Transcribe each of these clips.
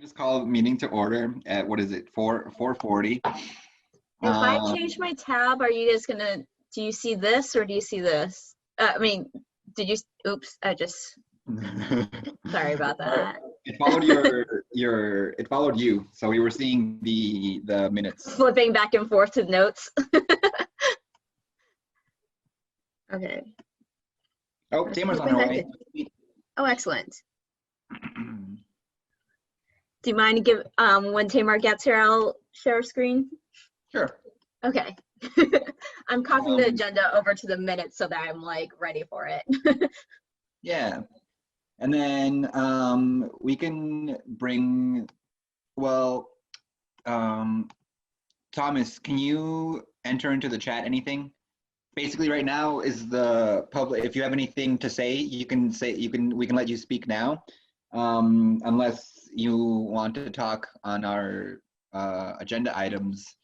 Just call meeting to order at, what is it, 4:40. If I change my tab, are you guys gonna, do you see this or do you see this? I mean, oops, sorry about that. It followed it followed you. So we were seeing the minutes. Flipping back and forth to notes. Okay. Oh, Tamar's on her way. Oh, excellent. Do you mind to give, when Tamar gets here, I'll share screen? Sure. Okay. I'm copying the agenda over to the minutes so that I'm like ready for it. Yeah. And then we can bring, well, Thomas, can you enter into the chat anything? Basically right now is the public, if you have anything to say, we can let you speak now. Unless you want to talk on our agenda items,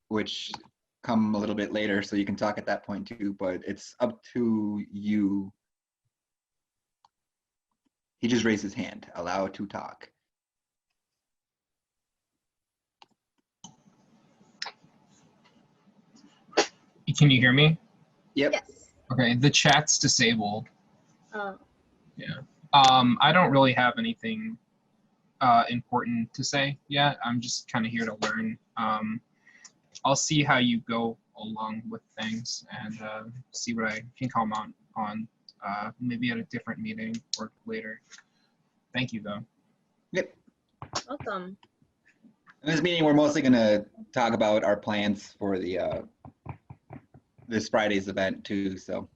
which come a little bit later, so you can talk at that point too, but it's up to you. He just raised his hand, allow to talk. Can you hear me? Yep. Yes. Okay, the chat's disabled. Oh. Yeah. I don't really have anything important to say yet. I'm just kind of here to learn. I'll see how you go along with things and see what I can comment on maybe at a different meeting or later. Thank you, though. Yep. Welcome. In this meeting, we're mostly going to talk about our plans for the this Friday's event too. So.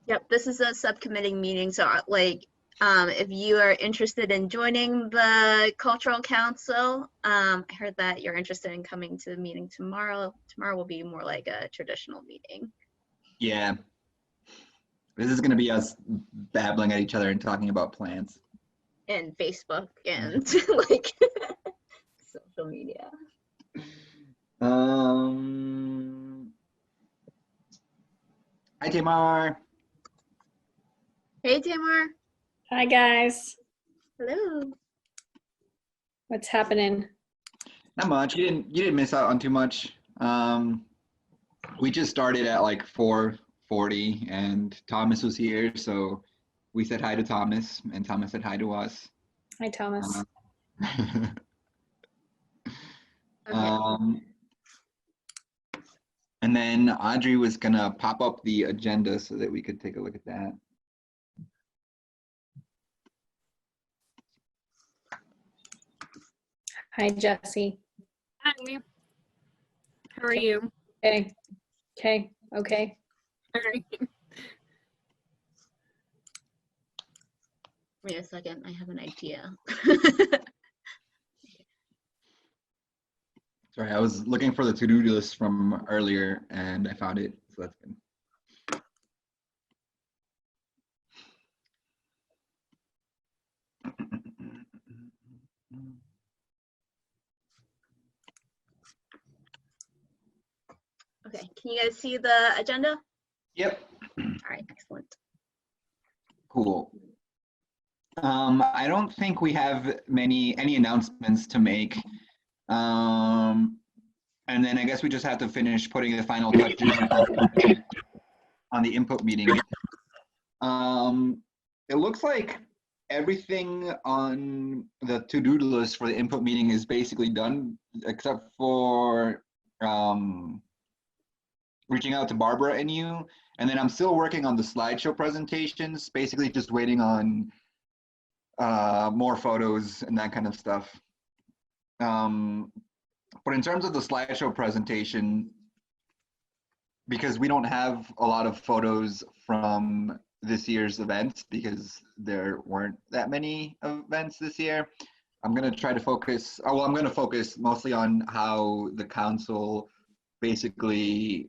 Yep, this is a subcommittee meeting, so like if you are interested in joining the Cultural Council, I heard that you're interested in coming to the meeting tomorrow. Tomorrow will be more like a traditional meeting. Yeah. This is going to be us babbling at each other and talking about plans. And Facebook and like social media. Hi, Tamar. Hey, Tamar. Hi, guys. Hello. What's happening? Not much. You didn't miss out on too much. We just started at like 4:40, and Thomas was here, so we said hi to Thomas, and Thomas said hi to us. Hi, Thomas. Okay. And then Audrey was gonna pop up the agenda so that we could take a look at that. Hi, Jesse. Hi. How are you? Okay. Okay. Okay. All right. Wait a second, I have an idea. Sorry, I was looking for the to-do list from earlier and I found it, so that's good. Okay, can you guys see the agenda? Yep. All right, excellent. Cool. I don't think we have any announcements to make. And then I guess we just have to finish putting the final touches on the input meeting. It looks like everything on the to-do list for the input meeting is basically done, except for reaching out to Barbara and you. And then I'm still working on the slideshow presentations, basically just waiting on more photos and that kind of stuff. But in terms of the slideshow presentation, because we don't have a lot of photos from this year's events because there weren't that many events this year, I'm going to try to focus, I'm going to focus mostly on how the council basically,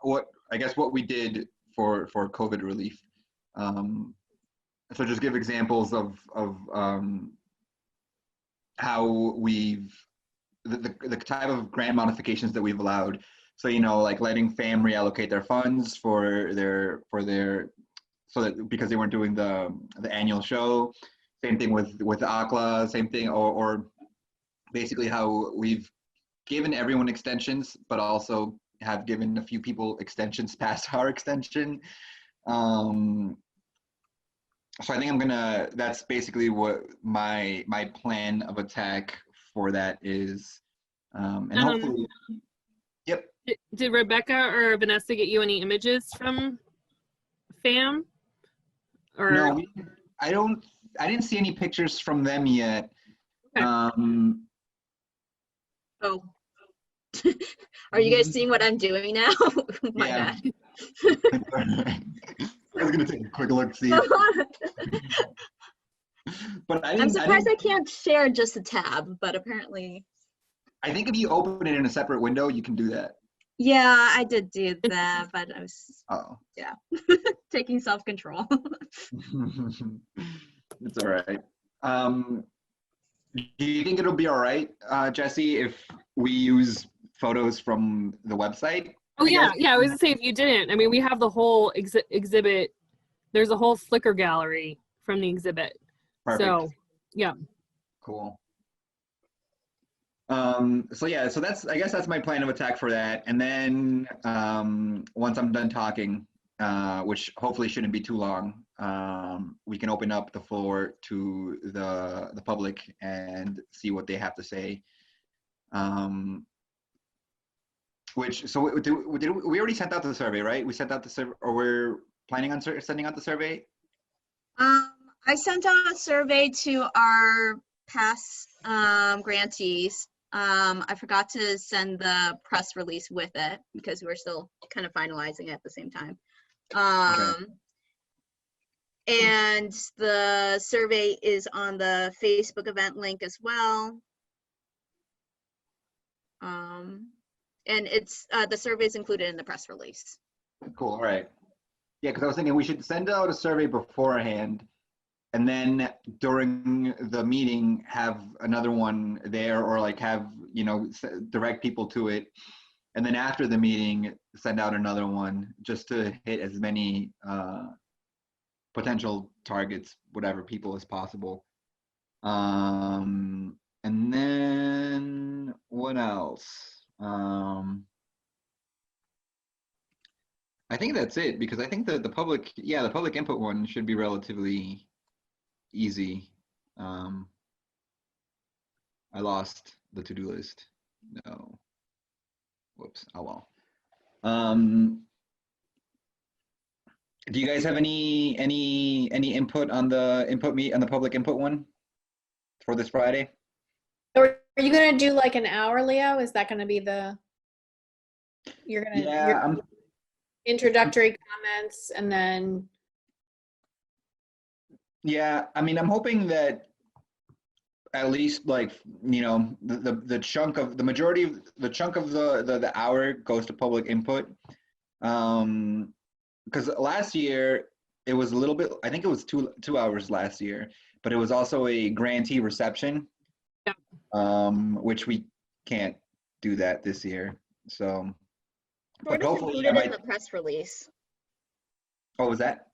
what we did for COVID relief. So just give examples of how we've, the type of grant modifications that we've allowed. So, you know, like letting FAM reallocate their funds for their so that because they weren't doing the annual show. Same thing with ACLA, same thing, or basically how we've given everyone extensions, but also have given a few people extensions past our extension. So I think that's basically what my plan of attack for that is. And hopefully, yep. Did Rebecca or Vanessa get you any images from FAM? Or No, I didn't see any pictures from them yet. Okay. Oh. Are you guys seeing what I'm doing now? My Yeah. bad. I was gonna take a quick look, see. But I'm surprised I can't share just a tab, but apparently. I think if you open it in a separate window, you can do that. Yeah, I did do that, but I was Oh. taking self-control. It's all right. Do you think it'll be all right, Jesse, if we use photos from the website? oh I yeah, guess? yeah. I was gonna say if you didn't, I mean, we have the whole exhibit. There's a whole Flickr gallery from the exhibit. Perfect. So yeah. Cool. So yeah, so I guess that's my plan of attack for that. And then once I'm done talking, which hopefully shouldn't be too long, we can open up the floor to the public and see what they have to say. So we already sent out the survey, right? We sent out the survey, or we're planning on sending out the survey? I sent out a survey to our past grantees. I forgot to send the press release with it because we're still kind of finalizing it at the same time. And the survey is on the Facebook event link as well. And it's the survey is included in the press release. Cool, all right. Yeah, because I was thinking we should send out a survey beforehand, and then during the meeting have another one there, or like have, direct people to it. And then after the meeting, send out another one just to hit as many potential targets, whatever people as possible. And then what else? I think that's it, because I think that the public input one should be relatively easy. I lost the to-do list. No. Whoops. Oh well. Do you guys have any input on the public input one for this Friday? Are you going to do like an hour, Leo? Is that going to be you're going to introductory comments and then? Yeah, I mean, I'm hoping that at least the chunk of the hour goes to public input. Because last year it was a little bit, I think it was two hours last year, but it was also a grantee reception. Yeah. Which we can't do that this year. So But hopefully included in the press release. Oh, was that?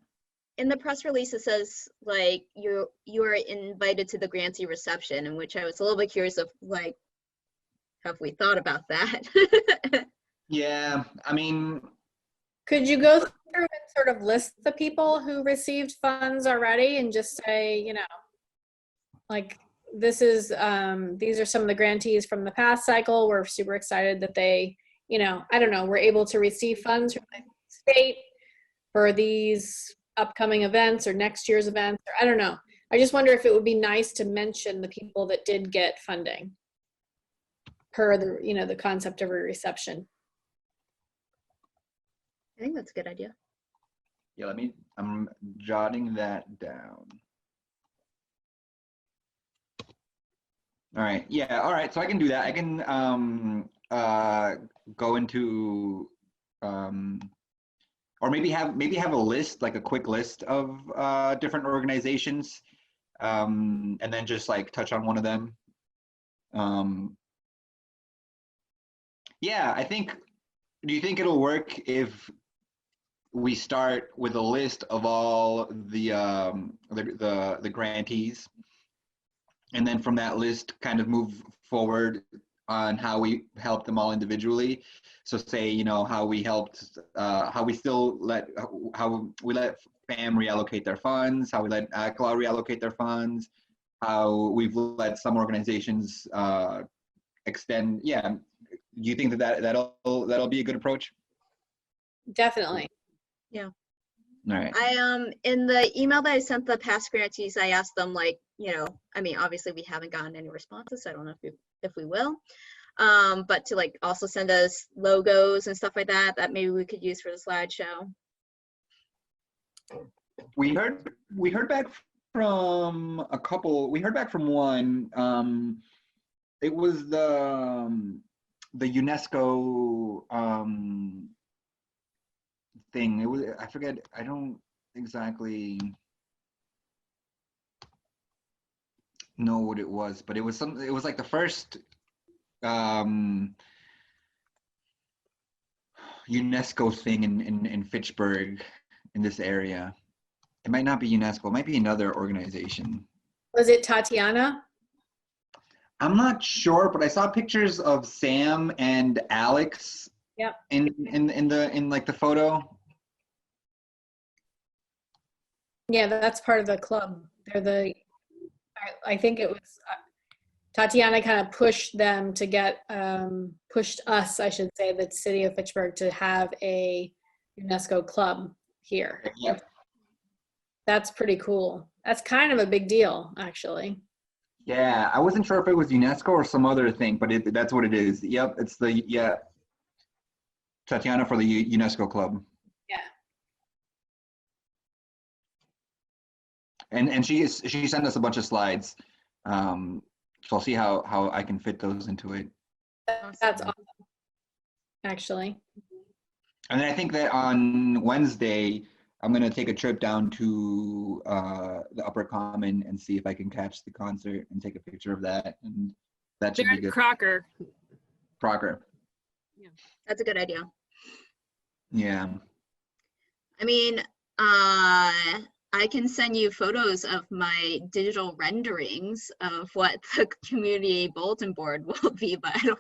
In the press release, it says like you are invited to the grantee reception, in which I was a little bit curious of like, have we thought about that? Yeah, I mean, could you go through and sort of list the people who received funds already and just say, like this is these are some of the grantees from the past cycle. We're super excited that they, I don't know, were able to receive funds from the state for these upcoming events or next year's events, or I don't know. I just wonder if it would be nice to mention the people that did get funding per the, the concept of a reception. I think that's a good idea. Yeah, I'm jotting that down. All right, yeah, all right, so I can do that. I can go into or maybe have a list, like a quick list of different organizations, and then just like touch on one of them. Yeah, do you think it'll work if we start with a list of all the grantees, and then from that list kind of move forward on how we help them all individually. So say, you know, how we helped, how we still let, how we let FAM reallocate their funds, how we let ACLA reallocate their funds, how we've let some organizations extend. Yeah. Do you think that'll be a good approach? Definitely. All right. I in the email that I sent the past grantees, I asked them, like, you know, I mean, obviously we haven't gotten any responses, so I don't know if we will. But to like also send us logos and stuff like that maybe we could use for the slideshow. We heard back from a couple. We heard back from one. It was the UNESCO thing. It was, I forget. I don't exactly know what it was, but it was some. It was like the first UNESCO thing in Fitchburg, in this area. It might not be UNESCO. It might be another organization. Was it Tatiana? I'm not sure, but I saw pictures of Sam and Alex. Yep. In like the photo. Yeah, that's part of the club. They're I think it was Tatiana kind of pushed them to get, pushed us, I should say, the city of Fitchburg to have a UNESCO club here. Yep. That's pretty cool. That's kind of a big deal, actually. Yeah, I wasn't sure if it was UNESCO or some other thing, but that's what it is. Yep, it's Tatiana for the UNESCO club. Yeah. And she sent us a bunch of slides. So I'll see how I can fit those into it. That's awesome, actually. And then I think that on Wednesday, I'm going to take a trip down to the Upper Common and see if I can catch the concert and take a picture of that. And that should They're be in good. Crocker. That's a good idea. Yeah. I mean, I can send you photos of my digital renderings of what the community bulletin board will be, but I don't,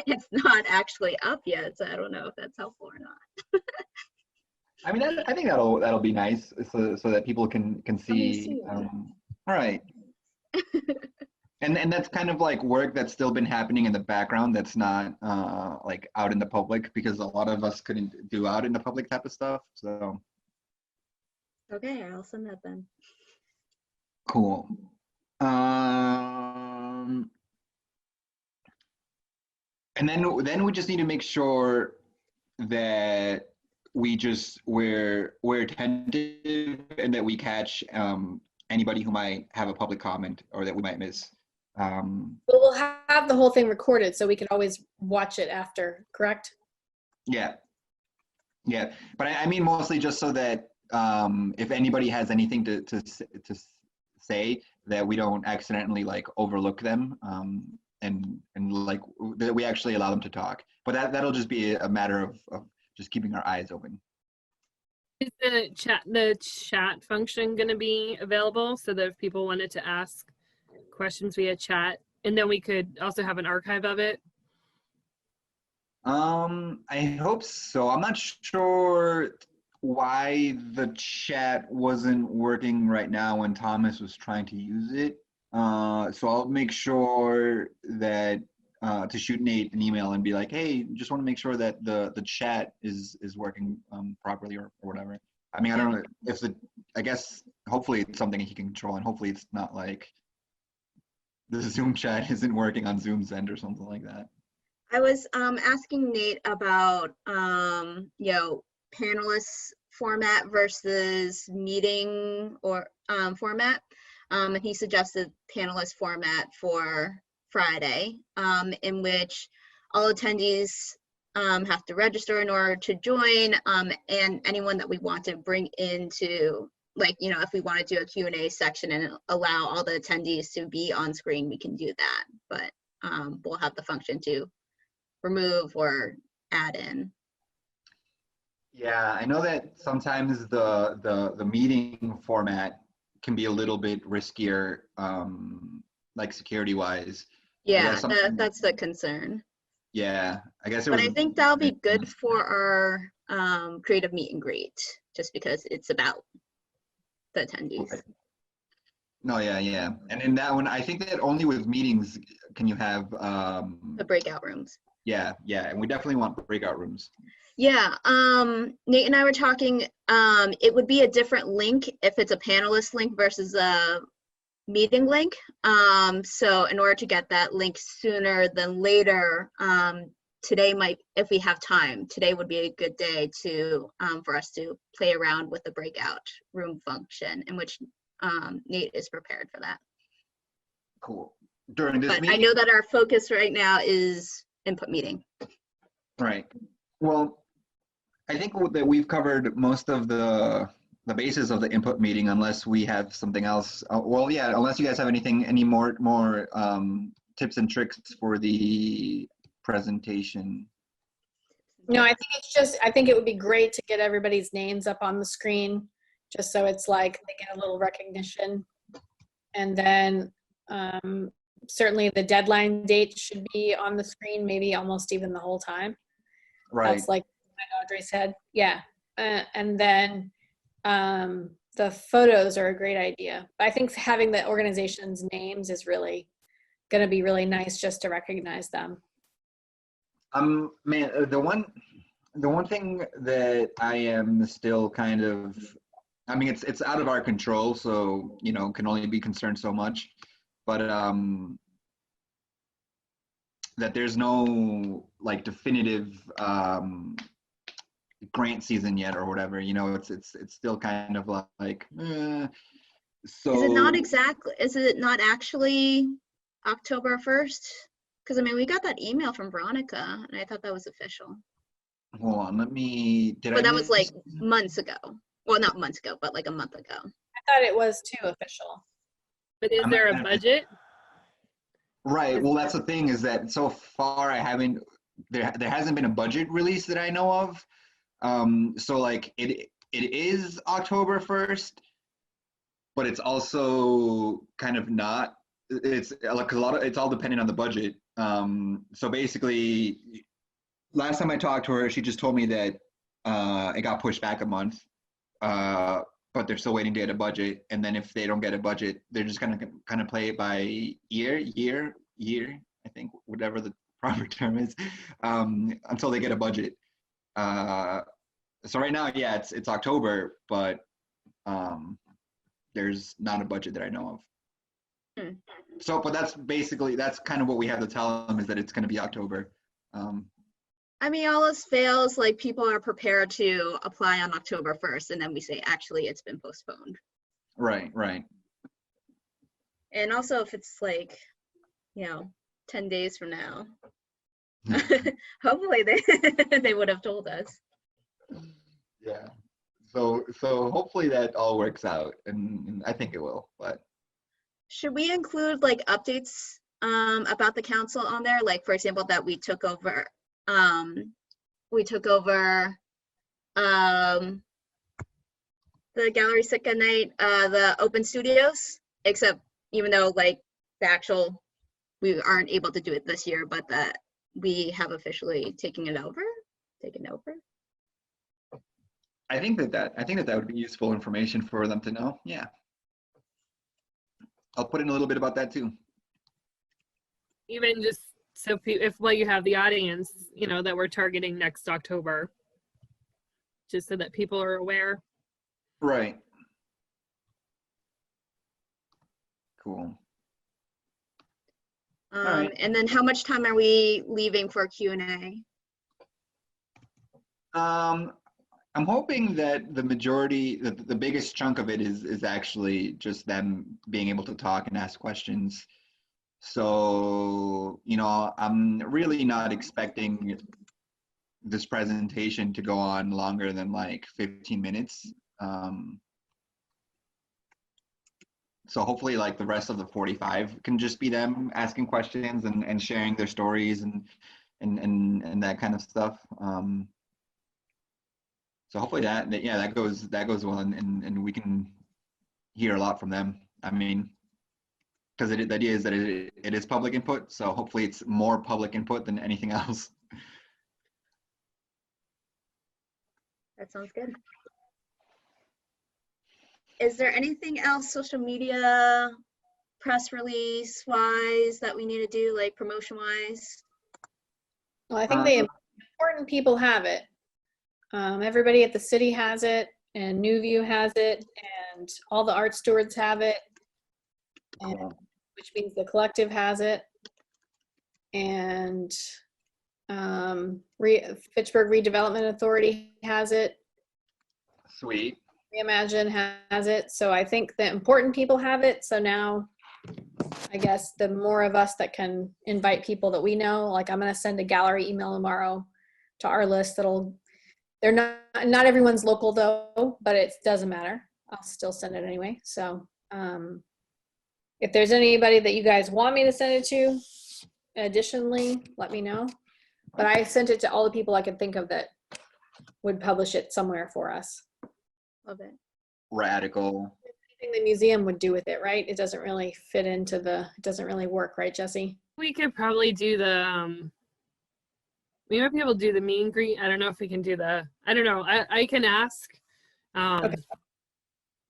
it's not actually up yet, so I don't know if that's helpful or not. I mean, I think that'll be nice, so that people can see. see. All right. And that's kind of like work that's still been happening in the background that's not like out in the public, because a lot of us couldn't do out in the public type of stuff. So Okay, I'll send that then. cool. And then we just need to make sure that we're attentive and that we catch anybody who might have a public comment or that we might miss. But we'll have the whole thing recorded, so we can always watch it after, correct? Yeah. But I mean mostly just so that if anybody has anything to say, that we don't accidentally like overlook them, and like that we actually allow them to talk. But that'll just be a matter of just keeping our eyes open. Is the chat function going to be available so that if people wanted to ask questions via chat, and then we could also have an archive of it? I hope so. I'm not sure why the chat wasn't working right now when Thomas was trying to use it. So I'll make sure that to shoot Nate an email and be like, hey, just want to make sure that the chat is working properly or whatever. I mean, I don't know if I guess hopefully it's something he can control, and hopefully it's not like the Zoom chat isn't working on Zoom's end or something like that. I was asking Nate about you know, panelists format versus meeting or format, and he suggested panelist format for Friday, in which all attendees have to register in order to join, and anyone that we want to bring into, like, you know, if we want to do a Q&A section and allow all the attendees to be on screen, we can do that, but we'll have the function to remove or add in. Yeah, I know that sometimes the meeting format can be a little bit riskier, like security wise. Is that Yeah, something? that's the concern. Yeah, I guess it But was. I think that'll be good for our creative meet and greet, just because it's about the attendees, Right. No, yeah, yeah. And in that one, I think that only with meetings can you have, the breakout rooms. yeah, yeah. And we definitely want breakout rooms. Yeah, Nate and I were talking, it would be a different link if it's a panelist link versus a meeting link. So in order to get that link sooner than later, today might, if we have time, today would be a good day to, for us to play around with the breakout room function, in which Nate is prepared for that. Cool. During this But I meeting? know that our focus right now is input meeting. Right. Well, I think that we've covered most of the basis of the input meeting, unless we have something else. Well, yeah, unless you guys have any more tips and tricks for the presentation. No, I think it's just, I think it would be great to get everybody's names up on the screen, just so it's like they get a little recognition. And then certainly the deadline date should be on the screen, maybe almost even the whole time. Right. That's like Audrey said. Yeah. And then the photos are a great idea. I think having the organization's names is really going to be really nice, just to recognize them. Man, the one thing that I am still kind of, I mean, it's out of our control, so can only be concerned so much, but that there's no like definitive grant season yet or whatever. It's still kind of like so. Is it not exactly, is it not actually October 1st? Because I mean, we got that email from Veronica and I thought that was official. Hold on, But that was like months ago. Well, not months ago, but like a month ago. I thought it was too official. But is there a budget? Right. Well, that's the thing, is that so far there hasn't been a budget release that I know of. So like it is October 1st, but it's also kind of not. It's like it's all dependent on the budget. So basically, last time I talked to her, she just told me that it got pushed back a month, but they're still waiting to get a budget. And then if they don't get a budget, they're just gonna kind of play it by year, I think, whatever the proper term is, until they get a budget. So right now, yeah, it's October, but there's not a budget that I know of. So, but that's kind of what we have to tell them, is that it's going to be October. I mean, all else fails, like people are prepared to apply on October 1st, and then we say, actually, it's been postponed. Right, right. And also, if it's like, 10 days from now, hopefully they would have told us. Yeah. So hopefully that all works out, and I think it will. But should we include like updates about the council on there? Like, for example, that we took over the Gallery Sitka night, the open studios, except even though like we aren't able to do it this year, but that we have officially taken over. I think that would be useful information for them to know. Yeah. I'll put in a little bit about that too. Even just so if you have the audience, that we're targeting next October, just so that people are aware. Right. Cool. All right. And then how much time are we leaving for Q&A? I'm hoping that the majority, the biggest chunk of it is actually just them being able to talk and ask questions. So, I'm really not expecting this presentation to go on longer than like 15 minutes. So hopefully like the rest of the 45 can just be them asking questions and sharing their stories and that kind of stuff. So hopefully yeah, that goes well, and we can hear a lot from them. I mean, because the idea is that it is public input, so hopefully it's more public input than anything else. That sounds good. Is there anything else social media, press release wise that we need to do, like promotion wise? Well, I think the important people have it. Everybody at the city has it, and Newview has it, and all the art stewards have it, and, which means the collective has it, and Fitchburg Redevelopment Authority has it. Sweet. Reimagine has it. So I think the important people have it. So now I guess the more of us that can invite people that we know, like I'm going to send a gallery email tomorrow to our list they're not everyone's local though, but it doesn't matter. I'll still send it anyway. So if there's anybody that you guys want me to send it to, additionally, let me know. But I sent it to all the people I could think of that would publish it somewhere for us. Love it. Radical. Anything the museum would do with it, right? It doesn't really fit into it doesn't really work, right, Jesse? We could probably do we might be able to do the meet and greet. I don't know if we can do I don't know. I can ask. Okay.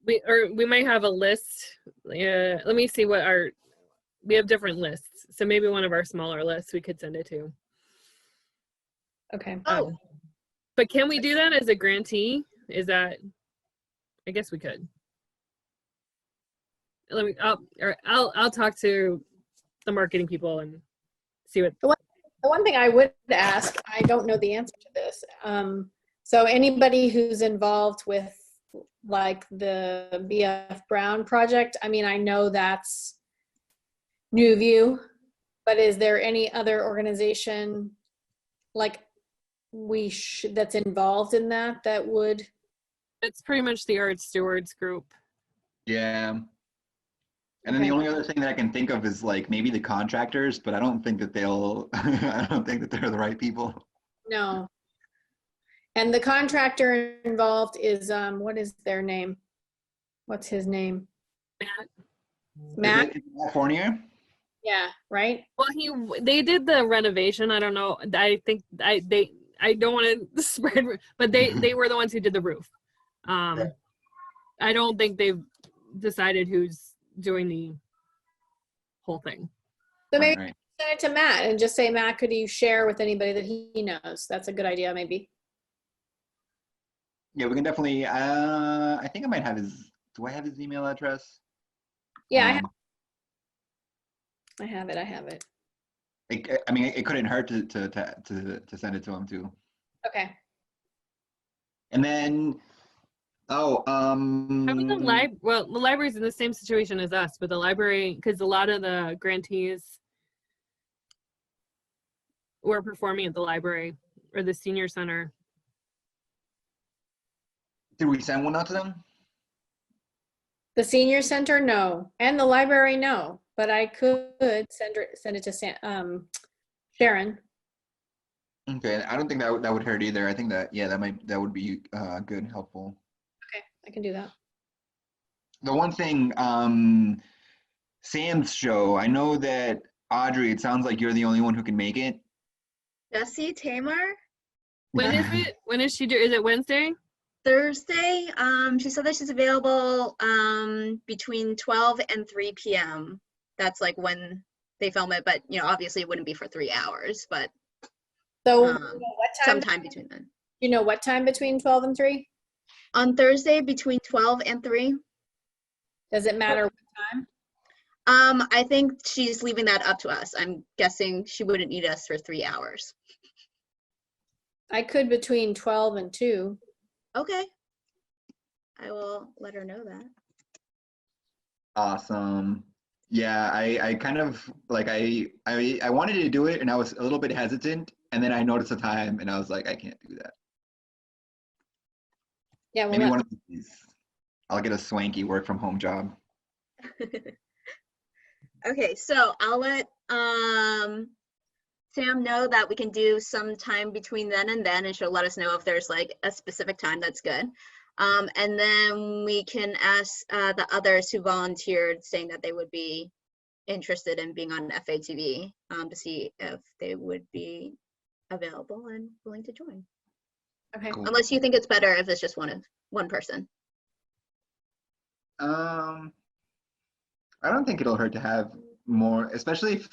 We might have a list. Let me see we have different lists. So maybe one of our smaller lists we could send it to. Okay. Oh, But can we do that as a grantee? I guess we could. I'll talk to the marketing people and see what. The one thing I would ask, I don't know the answer to this. So anybody who's involved with like the BF Brown project, I mean, I know that's Newview, but is there any other organization like that's involved in that would? It's pretty much the Art Stewards group. Yeah. And then the only other thing that I can think of is like maybe the contractors, but I don't think that I don't think that they're the right people. No. And the contractor involved is, what is their name? What's his name? Matt? Is it California? Yeah, right? Well, they did the renovation. I don't know. I think I don't want to spread, but they were the ones who did the roof. Right. I don't think they've decided who's doing the whole thing. So maybe Right. send it to Matt and just say, Matt, could you share with anybody that he knows? That's a good idea, maybe. Yeah, we can definitely, I think I might have do I have his email address? Yeah, I have it. I have it. I mean, it couldn't hurt to send it to him too. Okay. And then, How about the library's in the same situation as us, but the library, because a lot of the grantees were performing at the library or the senior center. did we send one out to them? The senior center, no. And the library, no. But I could send it to Sharon. Okay, I don't think that would hurt either. I think that, yeah, that would be good, helpful. Okay, I can do that. The one thing, Sam's show, I know that Audrey, it sounds like you're the only one who can make it. Jesse, Tamar, When is it? When is she is it Wednesday? Thursday. She said that she's available between 12 and 3 p.m. That's like when they film it, but obviously it wouldn't be for 3 hours, but So what time? sometime between then. You know what time between 12 and 3? On Thursday between 12 and 3. Does it matter what time? I think she's leaving that up to us. I'm guessing she wouldn't need us for 3 hours. I could between 12 and 2. Okay. I will let her know that. Awesome. Yeah, I kind of like I wanted to do it and I was a little bit hesitant, and then I noticed the time and I was like, I can't do that. Yeah, well, Maybe one of these, I'll get a swanky work from home job. Okay, so I'll let Sam know that we can do some time between then and then, and she'll let us know if there's like a specific time that's good. And then we can ask the others who volunteered saying that they would be interested in being on FATV to see if they would be available and willing to join. Okay. Cool. Unless you think it's better if it's just one person. I don't think it'll hurt to have more, especially if,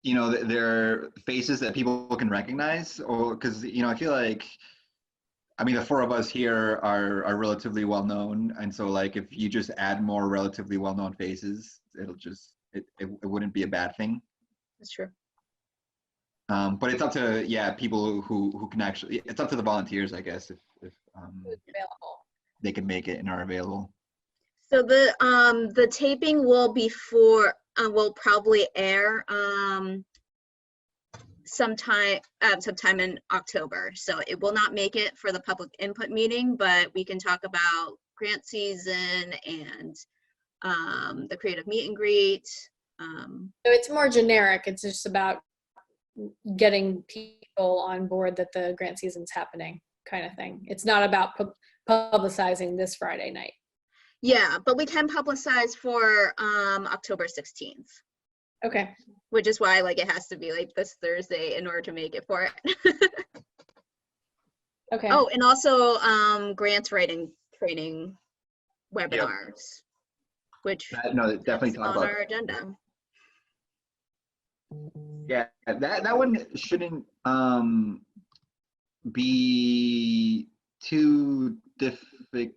you know, they're faces that people can recognize, or because, you know, I feel like, I mean, the four of us here are relatively well known, and so like if you just add more relatively well known faces, it'll just it wouldn't be a bad thing. That's true. But it's up to people who can actually, it's up to the volunteers, I guess, if Who's available? they can make it and are available. So the taping will be will probably air sometime in October. So it will not make it for the public input meeting, but we can talk about grant season and the creative meet and greet. So it's more generic. It's just about getting people on board that the grant season's happening, kind of thing. It's not about publicizing this Friday night. Yeah, but we can publicize for October 16th, Okay. which is why like it has to be like this Thursday in order to make it for it. Okay. Oh, and also grants writing training webinars, which No, definitely is talk on about. our agenda. Yeah, that one shouldn't be too difficult.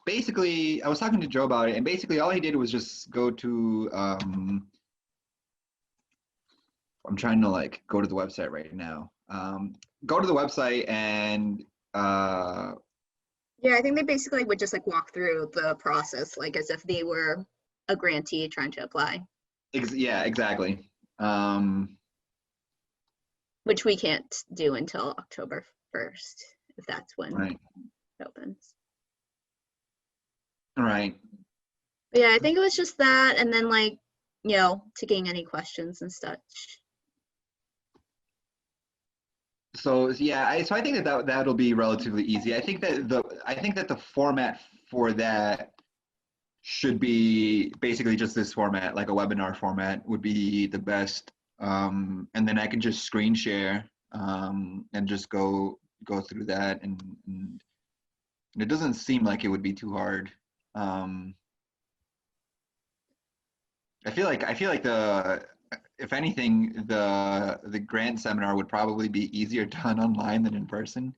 Basically, I was talking to Joe about it, and basically all he did was just go to I'm trying to like go to the website right now. Go to the website and Yeah, I think they basically would just like walk through the process, like as if they were a grantee trying to apply, yeah, exactly. which we can't do until October 1st, if that's when Right. it opens. Right. But yeah, I think it was just that, and then like, you know, taking any questions and such. So yeah, so I think that'll be relatively easy. I think that the format for that should be basically just this format, like a webinar format would be the best. And then I can just screen share and just go through that, and it doesn't seem like it would be too hard. I feel like if anything, the grant seminar would probably be easier done online than in person.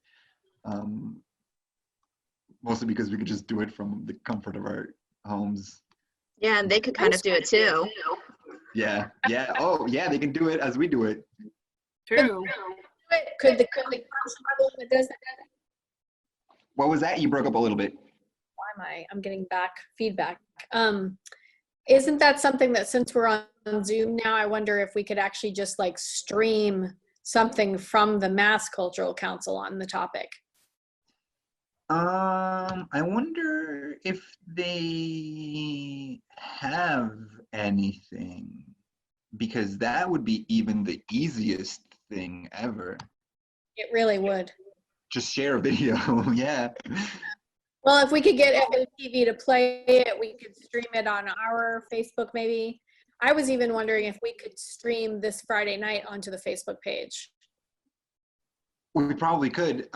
Mostly because we could just do it from the comfort of our homes. Yeah, and they could kind of do it too. Yeah. Oh, yeah, they can do it as we do it. True. Could the council that does that? What was that? You broke up a little bit. Why I'm getting back feedback. Isn't that something that, since we're on Zoom now, I wonder if we could actually just like stream something from the Mass Cultural Council on the topic? I wonder if they have anything, because that would be even the easiest thing ever. It really would. Just share a video. Yeah. Well, if we could get FATV to play it, we could stream it on our Facebook maybe. I was even wondering if we could stream this Friday night onto the Facebook page. We probably could.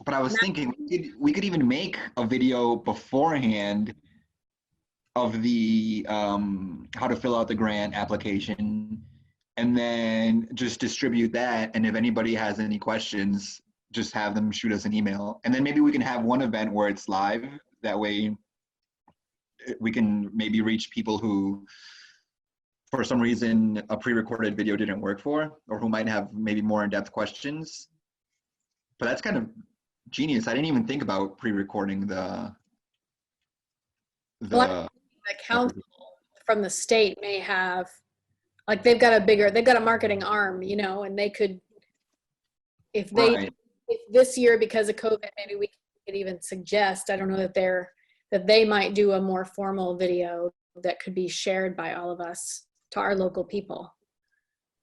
But I was thinking we could even make a video beforehand of the how to fill out the grant application, and then just distribute that. And if anybody has any questions, just have them shoot us an email. And then maybe we can have one event where it's live. That way we can maybe reach people who, for some reason, a pre-recorded video didn't work for, or who might have maybe more in-depth questions. But that's kind of genius. I didn't even think about pre-recording the council from the state may have, like, they've got a marketing arm, you know, and they could, if this year, because of COVID, maybe we could even suggest, I don't know, that they might do a more formal video that could be shared by all of us. to our local people.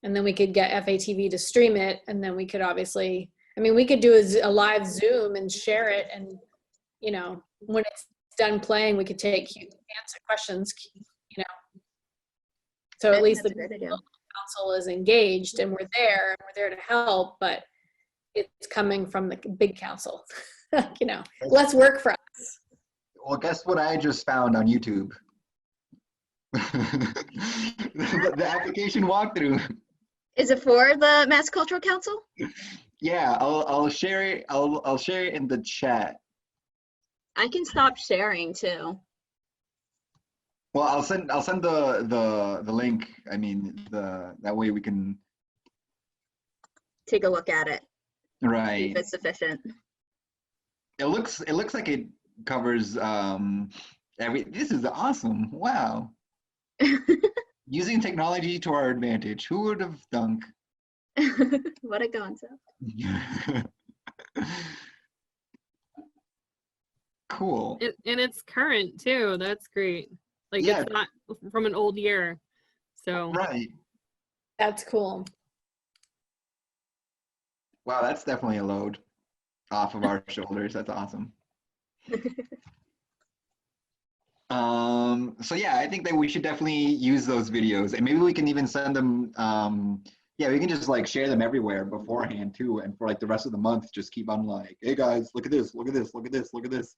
And then we could get FATV to stream it, and then we could obviously, I mean, we could do a live Zoom and share it, and, you know, when it's done playing, we could answer questions, you know. So at least the That's a good idea. council is engaged, and we're there to help, but it's coming from the big council. You know, less work for us. Well, guess what I just found on YouTube? The application walkthrough. Is it for the Mass Cultural Council? Yeah, I'll share it. I'll share it in the chat. I can stop sharing too. Well, I'll send the link. I mean, that way we can. Take a look at it. See Right. if it's sufficient. It looks like it covers this is awesome. Wow. Using technology to our advantage. Who would have thunk? What a concept. Cool. And it's current too. That's great. Like Yeah. it's not from an old year. So Right. That's cool. Wow, that's definitely a load off of our shoulders. That's awesome. So yeah, I think that we should definitely use those videos, and maybe we can even send them. Yeah, we can just like share them everywhere beforehand too, and for like the rest of the month, just keep on like, hey guys, look at this, look at this, look at this, look at this.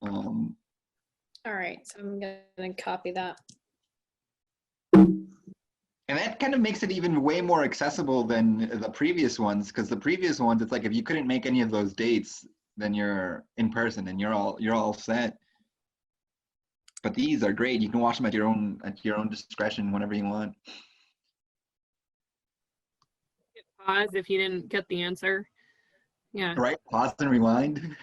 All right, so I'm gonna copy that. And that kind of makes it even way more accessible than the previous ones, because the previous ones, it's like if you couldn't make any of those dates, then you're in person and you're all set. But these are great. You can watch them at your own discretion whenever you want. pause if you didn't get the answer. Yeah. Right? Pause and rewind.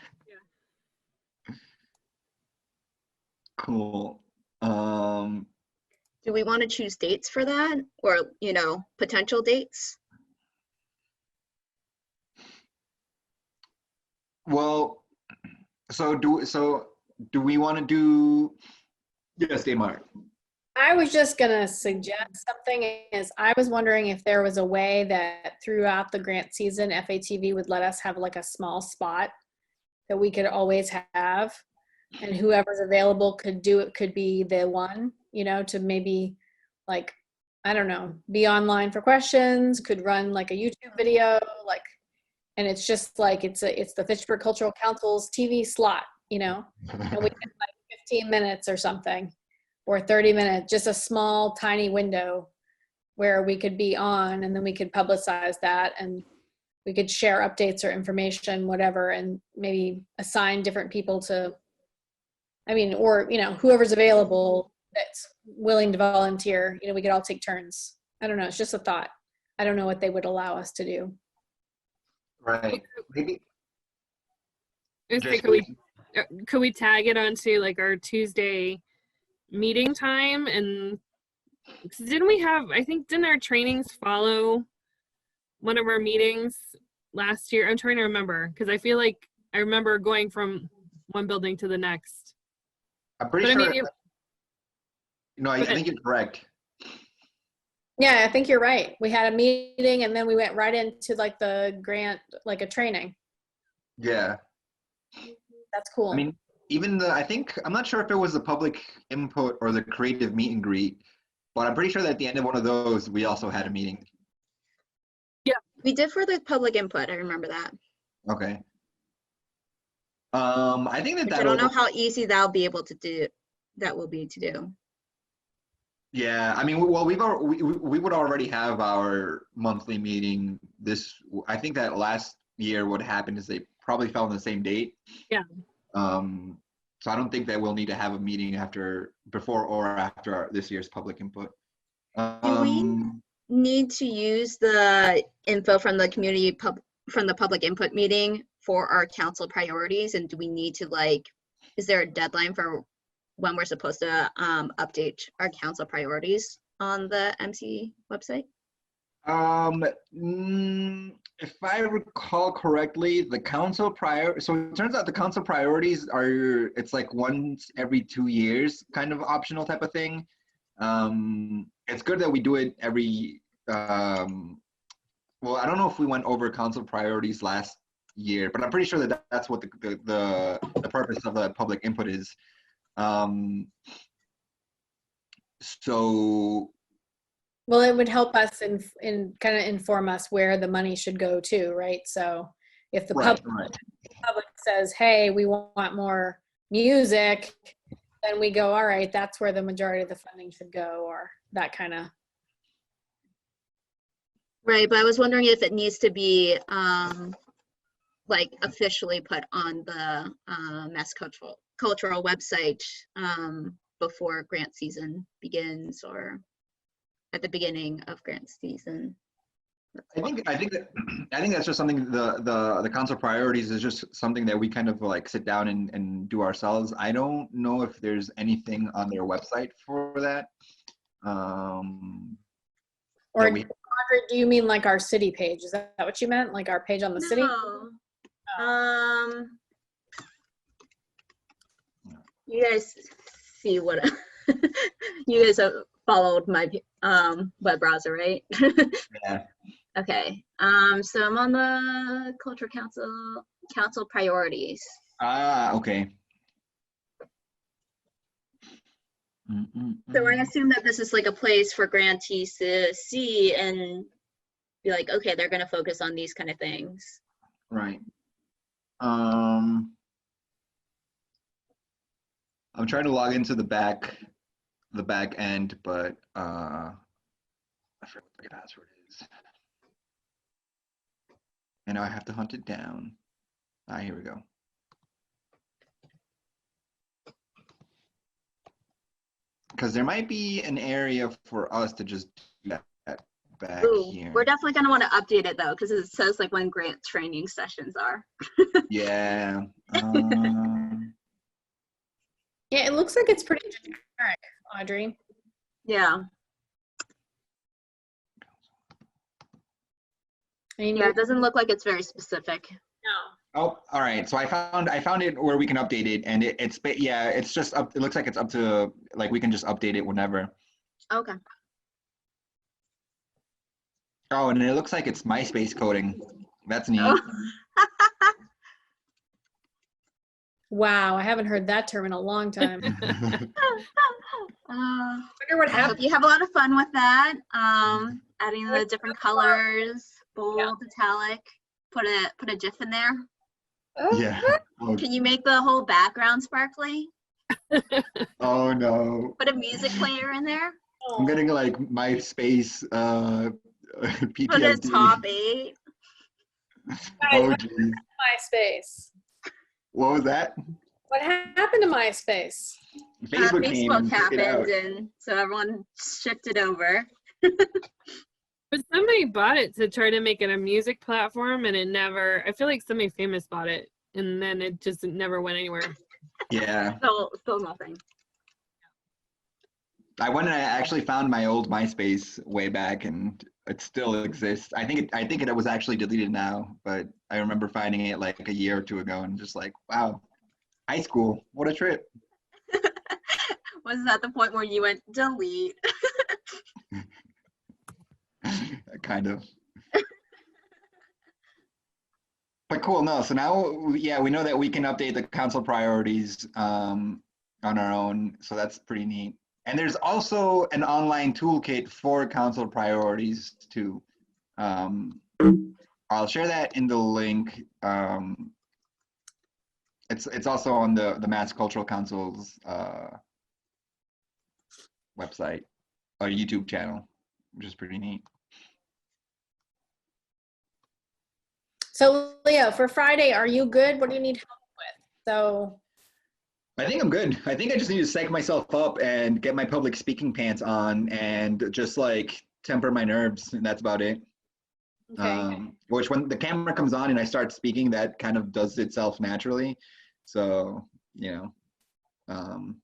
Cool. Do we want to choose dates for that, or, you know, potential dates? Well, so do we want to do? Yes, Damar. I was just gonna suggest something is I was wondering if there was a way that throughout the grant season, FATV would let us have like a small spot that we could always have, and whoever's available could do it, could be the one, you know, to maybe like, I don't know, be online for questions, could run like a YouTube video, like, and it's just like, it's the Fitchburg Cultural Council's TV slot, you know, and we get like 15 minutes or something, or 30 minutes, just a small tiny window where we could be on, and then we could publicize that, and we could share updates or information, whatever, and maybe assign different people to, I mean, or, you know, whoever's available that's willing to volunteer, you know, we could all take turns. I don't know, it's just a thought. I don't know what they would allow us to do. Right. Maybe. I was Just thinking, could we tag it onto like our Tuesday meeting time? And 'cause didn't we have, I think, didn't our trainings follow one of our meetings last year? I'm trying to remember, because I feel like I remember going from one building to the next. I'm pretty But I sure. mean, No, I think you're correct. Yeah, I think you're right. We had a meeting and then we went right into like the grant, like a training. Yeah. That's cool. I mean, even I'm not sure if it was the public input or the creative meet and greet, but I'm pretty sure that at the end of one of those, we also had a meeting. We did for the public input, I remember that. Okay. I think Which I don't know how easy that'll be able to do, that will be to do. Yeah, I mean, well, we would already have our monthly meeting I think that last year what happened is they probably fell on the same date. Yeah. So I don't think that we'll need to have a meeting before or after this year's public input. Do we need to use the info from the from the public input meeting for our council priorities? And do we need to is there a deadline for when we're supposed to update our council priorities on the MC website? If I recall correctly, so it turns out the council priorities it's like once every 2 years kind of optional type of thing. it's good that we do it every, well, I don't know if we went over council priorities last year, but I'm pretty sure that that's what the purpose of the public input is. So, Well, it would help us in kind of inform us where the money should go to, right? So if the right, public says, hey, we want more music, then we go, all right, that's where the majority of the funding should go, or that kind of. Right, but I was wondering if it needs to be like officially put on the Mass Cultural website before grant season begins, or at the beginning of grant season. I think that's just something, the council priorities is just something that we kind of like sit down and do ourselves. I don't know if there's anything on their website for that. Or we- Audrey, do you mean like our city page? Is that what you meant? Like our page on the city? No. You guys see what you guys have followed my web browser, right? Yeah. Okay. So I'm on the Cultural Council priorities. Okay. So I assume that this is like a place for grantees to see and be like, okay, they're going to focus on these kind of things. Right. I'm trying to log into the back end, but I forget what the password is. And now I have to hunt it down. Here we go. Because there might be an area for us to just do that back Ooh, here. we're definitely going to want to update it though, because it says like when grant training sessions are. Yeah. Yeah, it looks like it's pretty generic, Audrey. Yeah. I mean, Yeah, it doesn't look like it's very specific. no. Oh, all right. So I found it where we can update it, and it's just up. It looks like it's up to, like, we can just update it whenever. Okay. Oh, and it looks like it's MySpace coding. That's neat. Oh. Wow, I haven't heard that term in a long time. I Wonder what hope happened. you have a lot of fun with that. Adding the different colors, bold, italic. Put a GIF in there. Yeah. Oh, Can you make the whole background sparkly? oh no. Put a music player in there. I'm getting like MySpace PTSD. Put a top 8. Oh geez. MySpace. What was that? What happened to MySpace? Facebook came and Facebook took it out. happened, and so everyone shifted over. But somebody bought it to try to make it a music platform, and it never. I feel like somebody famous bought it, and then it just never went anywhere. Yeah. Still nothing. I went and I actually found my old MySpace way back, and it still exists. I think it was actually deleted now, but I remember finding it like a year or two ago and just like, wow, high school, what a trip. Was that the point where you went delete? Kind of. But cool, no, so now, yeah, we know that we can update the council priorities on our own, so that's pretty neat. And there's also an online toolkit for council priorities too. I'll share that in the link. It's also on the Mass Cultural Council's website or YouTube channel, which is pretty neat. So Leo, for Friday, are you good? What do you need help with? So I think I'm good. I think I just need to psych myself up and get my public speaking pants on and just like temper my nerves, and that's about it. okay. Which when the camera comes on and I start speaking, that kind of does itself naturally. So, you know. And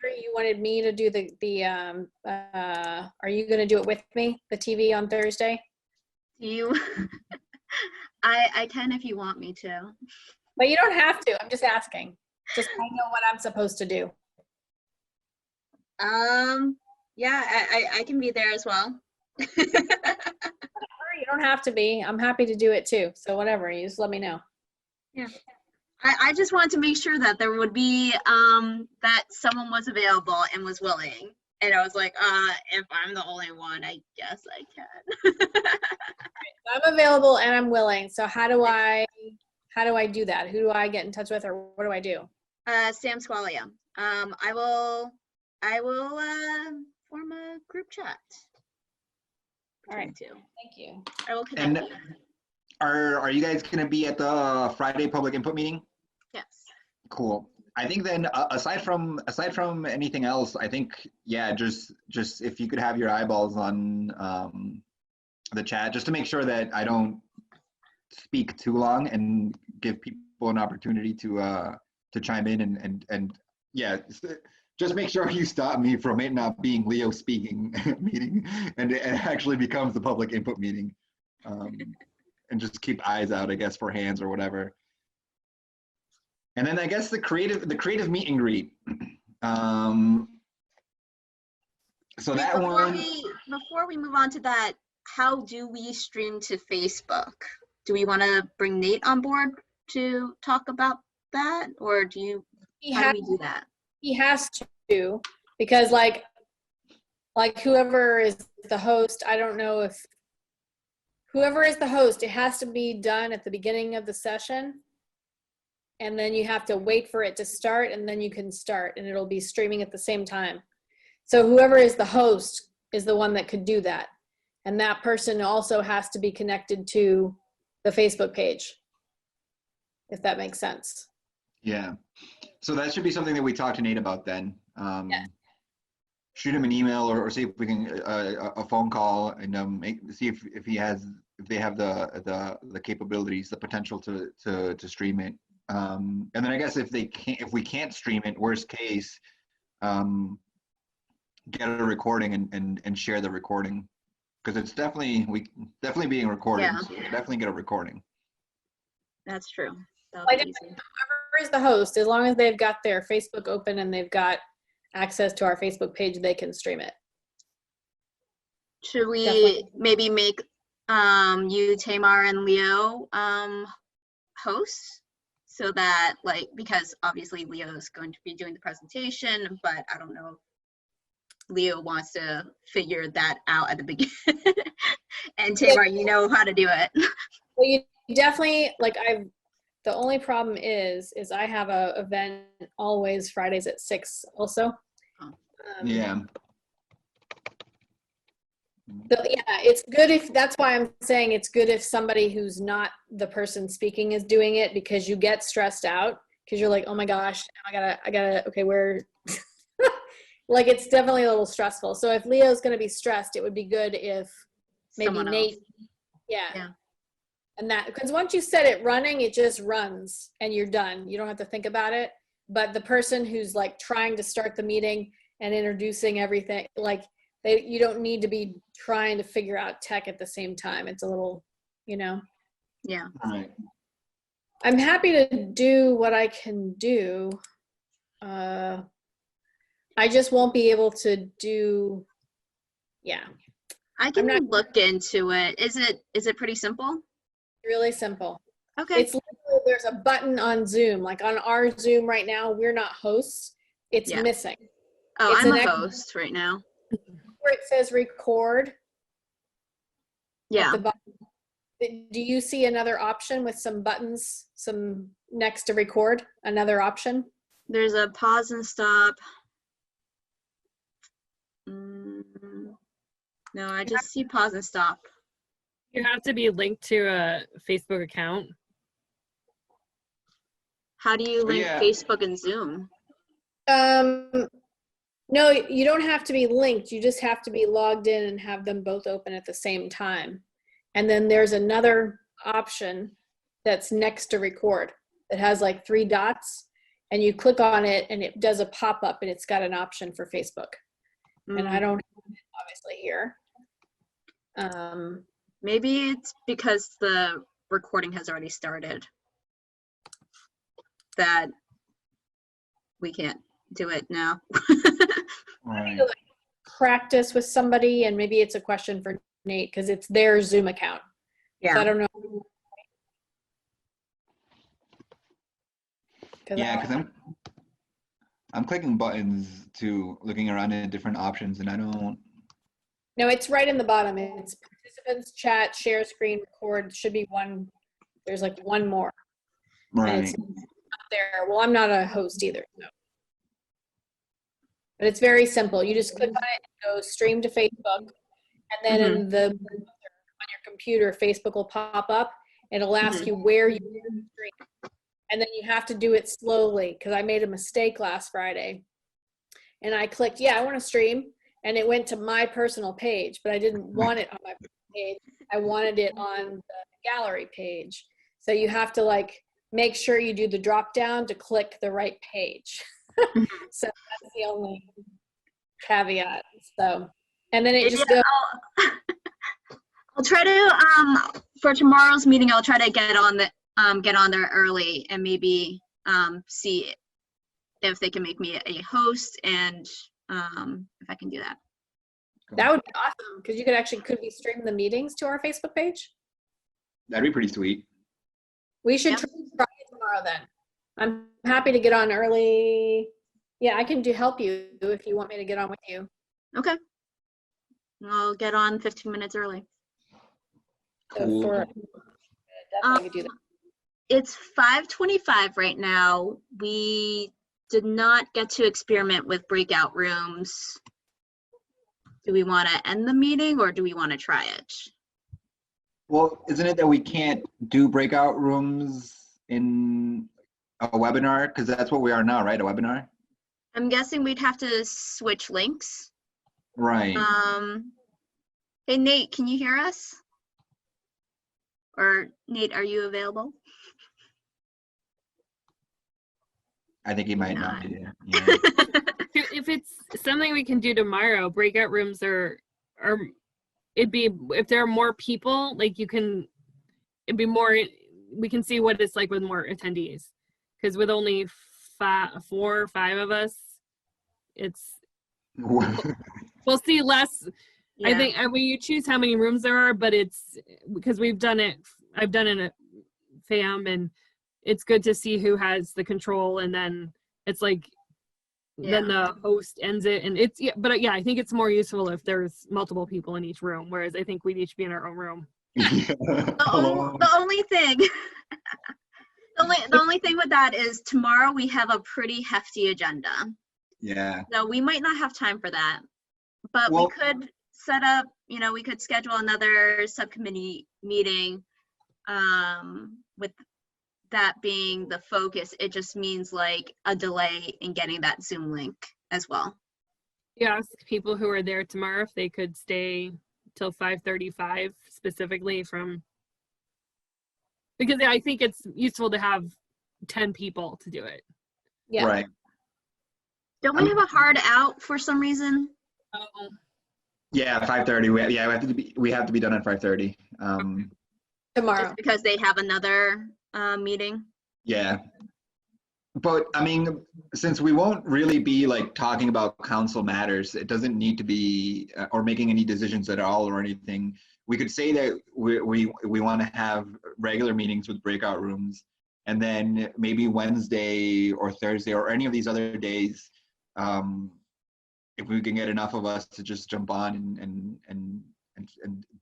Audrey, you wanted me to do are you going to do it with me, the TV on Thursday? You, I can if you want me to. But you don't have to. I'm just asking. Just so I know what I'm supposed to do. Yeah, I can be there as well. You don't have to be. I'm happy to do it too. So whatever, you just let me know. I just wanted to make sure that there would be that someone was available and was willing. And I was like, if I'm the only one, I guess I can. I'm available and I'm willing. So how do I do that? Who do I get in touch with, or what do I do? Sam Squalia. I will form a group chat. All right. Between the two. Thank you. I will connect And you. are you guys going to be at the Friday public input meeting? Yes. Cool. I think then aside from anything else, I think, yeah, just if you could have your eyeballs on the chat, just to make sure that I don't speak too long and give people an opportunity to chime in and yeah, just make sure you stop me from it not being Leo speaking meeting and it actually becomes the public input meeting. And just keep eyes out, I guess, for hands or whatever. And then I guess the creative meet and greet. So that one. Before we move on to that, how do we stream to Facebook? Do we want to bring Nate on board to talk about that, or how do we do that? He has to, because like whoever is the host, I don't know if whoever is the host, it has to be done at the beginning of the session. And then you have to wait for it to start, and then you can start, and it'll be streaming at the same time. So whoever is the host is the one that could do that. And that person also has to be connected to the Facebook page, if that makes sense. Yeah. So that should be something that we talk to Nate about then. Yeah. Shoot him an email or see if we can a phone call and see if they have the capabilities, the potential to stream it. And then I guess if we can't stream it, worst case, get a recording and share the recording, because it's definitely being recorded. Yeah. So definitely get a recording. That's true. That'll Like, be easy. whoever is the host, as long as they've got their Facebook open and they've got access to our Facebook page, they can stream it. Should we Definitely. maybe make you, Tamar, and Leo hosts? So that, like, because obviously Leo is going to be doing the presentation, but I don't know if Leo wants to figure that out at the beginning. And Tamar, you know how to do it. Well, you definitely, like, the only problem is I have a event always Fridays at 6 also. Yeah. So, yeah, it's good if, that's why I'm saying it's good if somebody who's not the person speaking is doing it, because you get stressed out because you're like, oh my gosh, I gotta, okay, where, like, it's definitely a little stressful. So if Leo's going to be stressed, it would be good if maybe Someone else. Nate, yeah. Yeah. And that, because once you set it running, it just runs and you're done. You don't have to think about it. But the person who's like trying to start the meeting and introducing everything, like, you don't need to be trying to figure out tech at the same time. It's a little, Yeah. All right. I'm happy to do what I can do. I just won't be able to do, yeah, I can not- look into it. Is it pretty simple? really simple. Okay. It's literally, there's a button on Zoom, like on our Zoom right now, we're not hosts. It's Yeah. missing. Oh, it's I'm an a ex- host right now. Where it says record. at Yeah. the bottom. Do you see another option with some buttons, some next to record, another option? There's a pause and stop. No, I just see pause and stop. You have to be linked to a Facebook account. How do you link Yeah. Facebook and Zoom? No, you don't have to be linked. You just have to be logged in and have them both open at the same time. And then there's another option that's next to record that has like 3 dots, and you click on it and it does a pop-up and it's got an option for Facebook. And I don't have it obviously here. Maybe it's because the recording has already started that we can't do it now. All right. practice with somebody, and maybe it's a question for Nate because it's their Zoom account. So I don't know. Yeah, because I'm clicking buttons to looking around at different options, and I don't. No, it's right in the bottom. It's participants, chat, share screen, record. Should be one. There's like one more. And Right. it's not there. Well, I'm not a host either. So. But it's very simple. You just click on it and go stream to Facebook. And then in the on your computer, Facebook will pop up. And it'll ask you where you want to stream. And then you have to do it slowly because I made a mistake last Friday. And I clicked, yeah, I want to stream. And it went to my personal page, but I didn't want it on my page. I wanted it on the gallery page. So you have to like make sure you do the drop down to click the right page. So that's the only caveat. So, and then it just goes. I'll try to for tomorrow's meeting. I'll try to get on there early and maybe see if they can make me a host and if I can do that. That would be awesome because you could we stream the meetings to our Facebook page? That'd be pretty sweet. We should try it tomorrow then. I'm happy to get on early. Yeah, I can help you if you want me to get on with you. Okay. I'll get on 15 minutes early. Cool. So definitely do that. It's 5:25 right now. We did not get to experiment with breakout rooms. Do we want to end the meeting or do we want to try it? Well, isn't it that we can't do breakout rooms in a webinar? Because that's what we are now, right? A webinar? I'm guessing we'd have to switch links. Right. Hey, Nate, can you hear us? Or Nate, are you available? I think he might not be there. Yeah. If it's something we can do tomorrow, breakout rooms it'd be, if there are more people, like it'd be more, we can see what it's like with more attendees. Because with only 4 or 5 of us, we'll see less. Yeah. I think you choose how many rooms there are, but it's because I've done it at FAM, and it's good to see who has the control, and then it's like, then the host ends it, and I think it's more useful if there's multiple people in each room, whereas I think we'd each be in our own room. The only thing, the only thing with that is tomorrow we have a pretty hefty agenda. Yeah. So we might not have time for that, but we could set up, we could schedule another subcommittee meeting with that being the focus. It just means like a delay in getting that Zoom link as well. Yeah, ask people who are there tomorrow if they could stay till 5:35 specifically because I think it's useful to have 10 people to do it. Yeah. Right. Don't we have a hard out for some reason? Yeah, 5:30. We have to be done at 5:30. Tomorrow. Just because they have another meeting? Yeah. But I mean, since we won't really be like talking about council matters, it doesn't need to be or making any decisions at all or anything. We could say that we want to have regular meetings with breakout rooms, and then maybe Wednesday or Thursday or any of these other days, if we can get enough of us to just jump on and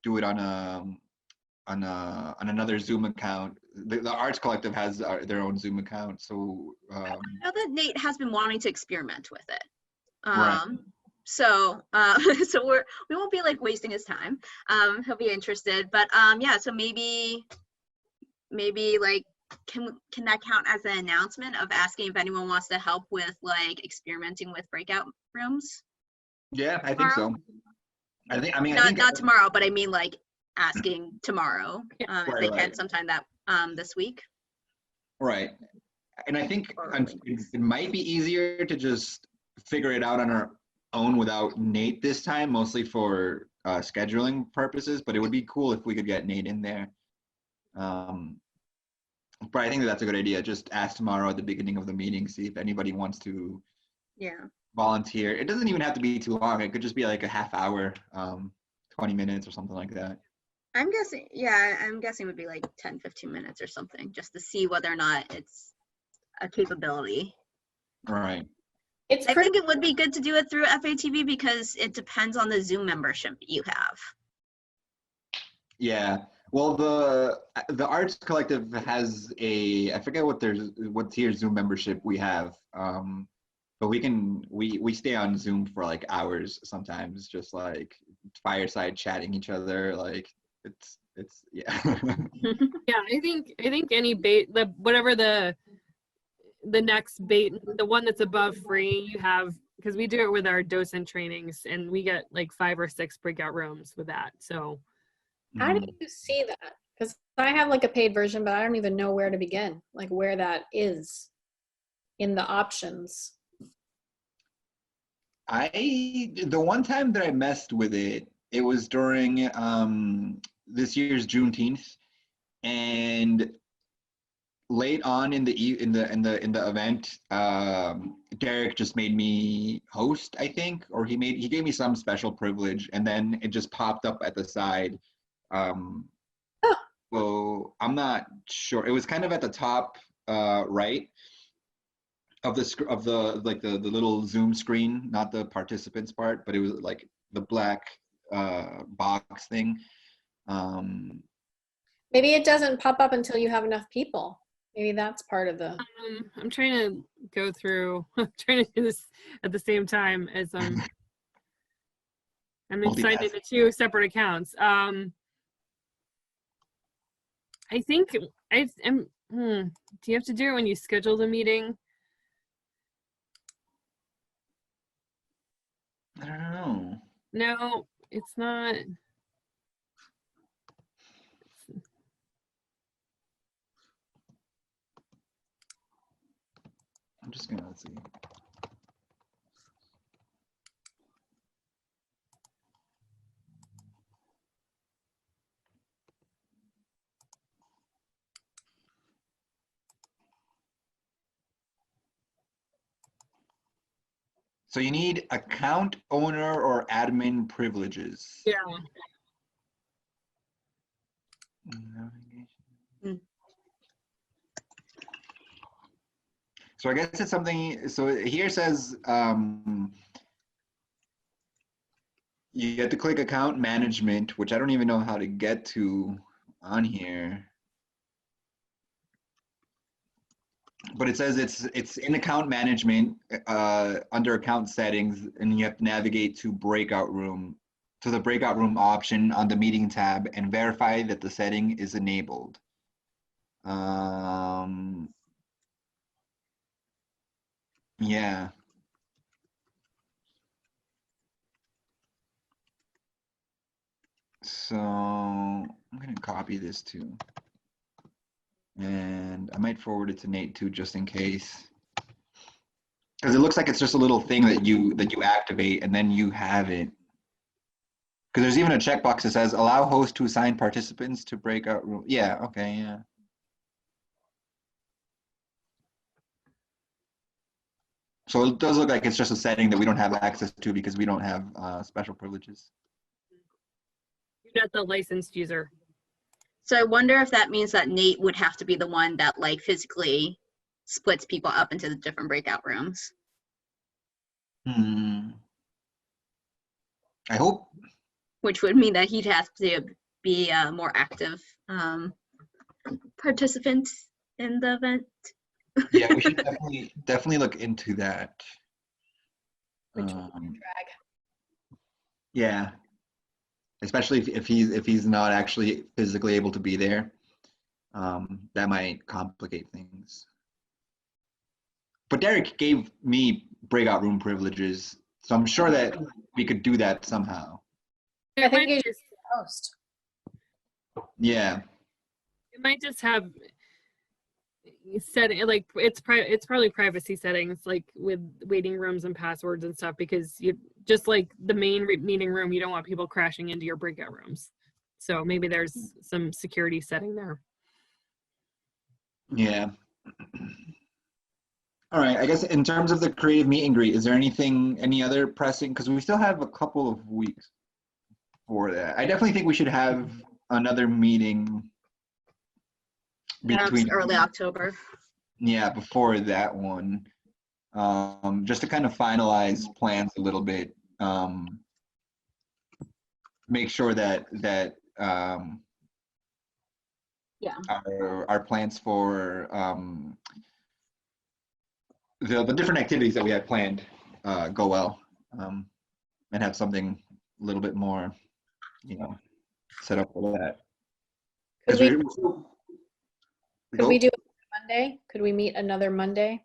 do it on another Zoom account. The Arts Collective has their own Zoom account, so I know that Nate has been wanting to experiment with it. Right. So we won't be like wasting his time. He'll be interested, but so maybe like can that count as an announcement of asking if anyone wants to help with like experimenting with breakout rooms? Yeah, I think so. I think Not tomorrow, but I mean like asking tomorrow if they can sometime this week. Right. And I think it might be easier to just figure it out on our own without Nate this time, mostly for scheduling purposes, but it would be cool if we could get Nate in there. But I think that's a good idea. Just ask tomorrow at the beginning of the meeting, see if anybody wants to volunteer. It doesn't even have to be too long. It could just be like a half hour, 20 minutes or something like that. I'm guessing it would be like 10, 15 minutes or something, just to see whether or not it's a capability. All right. It's I pretty, think it would be good to do it through FATV because it depends on the Zoom membership you have. Yeah. Well, the Arts Collective has I forget what tier Zoom membership we have. But we stay on Zoom for like hours sometimes, just like fireside chatting each other. Like it's yeah. Yeah, I think any bait, whatever the next bait, the one that's above free, you have, because we do it with our docent trainings and we get like 5 or 6 breakout rooms with that. So how do you see that? Because I have like a paid version, but I don't even know where to begin, like where that is in the options. The one time that I messed with it, it was during this year's Juneteenth, and late on in the event, Derek just made me host, I think, or he gave me some special privilege, and then it just popped up at the side. So I'm not sure. It was kind of at the top right of the little Zoom screen, not the participants part, but it was like the black box thing. Maybe it doesn't pop up until you have enough people. Maybe that's part of the. I'm trying to go through, I'm trying to do this at the same time as I'm signed into 2 separate accounts. I think do you have to do it when you schedule the meeting? I don't know. No, it's not. I'm just gonna, let's see. So you need account owner or admin privileges. Yeah. So I guess it's something, so here it says you have to click account management, which I don't even know how to get to on here. But it says it's in account management under account settings, and you have to navigate to the breakout room option on the meeting tab and verify that the setting is enabled. Yeah. So I'm gonna copy this too. And I might forward it to Nate too, just in case. Because it looks like it's just a little thing that you activate and then you have it. Because there's even a checkbox that says allow host to assign participants to breakout room. Yeah, okay, yeah. So it does look like it's just a setting that we don't have access to because we don't have special privileges. You're not the licensed user. So I wonder if that means that Nate would have to be the one that like physically splits people up into the different breakout rooms. I hope. Which would mean that he'd have to be a more active participant in the event. Yeah, we should definitely look into that. Which one would drag? Yeah, especially if he's not actually physically able to be there, that might complicate things. But Derek gave me breakout room privileges, so I'm sure that we could do that somehow. I think you just host. Yeah. It might just have set like it's probably privacy settings like with waiting rooms and passwords and stuff, because you just like the main meeting room, you don't want people crashing into your breakout rooms. So maybe there's some security setting there. Yeah. All right, I guess in terms of the creative meet and greet, is there any other pressing? Because we still have a couple of weeks for that. I definitely think we should have another meeting Perhaps between, early October. yeah, before that one, just to kind of finalize plans a little bit. Make sure that Yeah. our plans for the different activities that we had planned go well, and have something a little bit more, set up for that. Could 'Cause we, Go. do it Monday? Could we meet another Monday?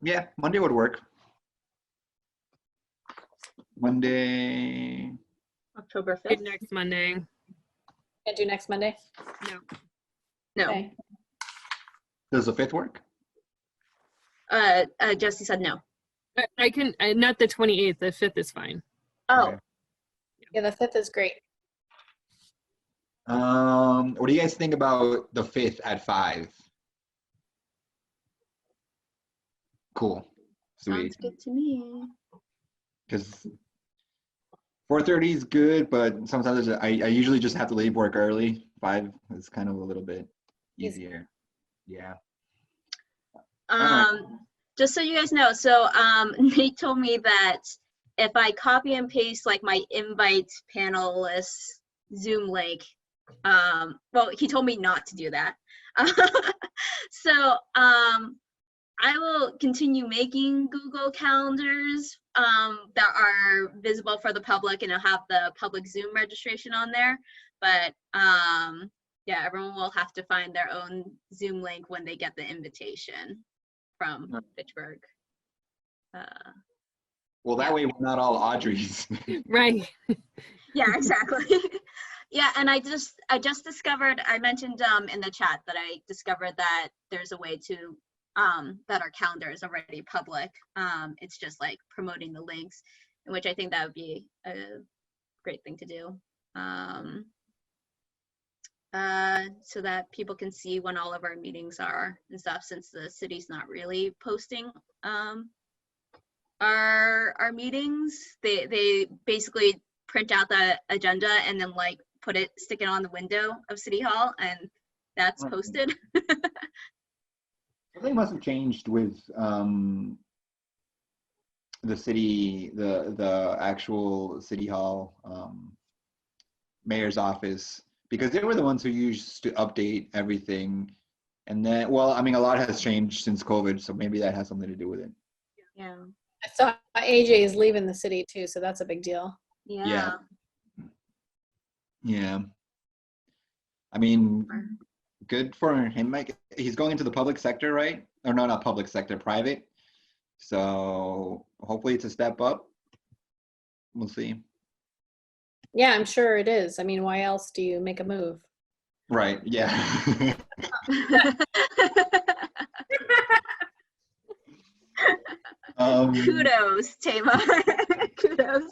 Yeah, Monday would work. Monday. October Maybe 5th. next Monday. Can't do next Monday? No. Okay. Does the 5th work? Jesse said no. I can, not the 28th, the 5th is fine. Oh, Okay. Yeah, the 5th is great. What do you guys think about the 5th at 5? Cool. Sweet. sounds good to me. Because 4:30 is good, but sometimes I usually just have to leave work early. 5 is kind of a little bit easier. Yeah. right. Just so you guys know, so Nate told me that if I copy and paste like my invite panelist Zoom link, well, he told me not to do that. So I will continue making Google Calendars that are visible for the public, and I'll have the public Zoom registration on there. But yeah, everyone will have to find their own Zoom link when they get the invitation from Fitchburg. Well, that way we're not all Audreys. Right. Yeah, exactly. Yeah, and I just discovered, I mentioned in the chat that I discovered that there's a way to that our calendar is already public. It's just like promoting the links, in which I think that would be a great thing to do. So that people can see when all of our meetings are and stuff, since the city's not really posting our meetings. They basically print out the agenda and then like stick it on the window of City Hall, and that's Right. posted. Something must have changed with the city, the actual City Hall mayor's office, because they were the ones who used to update everything. And then, well, I mean, a lot has changed since COVID, so maybe that has something to do with it. Yeah. I saw AJ is leaving the city too, so that's a big deal. Yeah. Yeah. I mean, good for him. Like, he's going into the public sector, right? Or no, not public sector, private. So hopefully it's a step up. We'll see. Yeah, I'm sure it is. I mean, why else do you make a move? Right. Yeah. Kudos, Tamar. Kudos.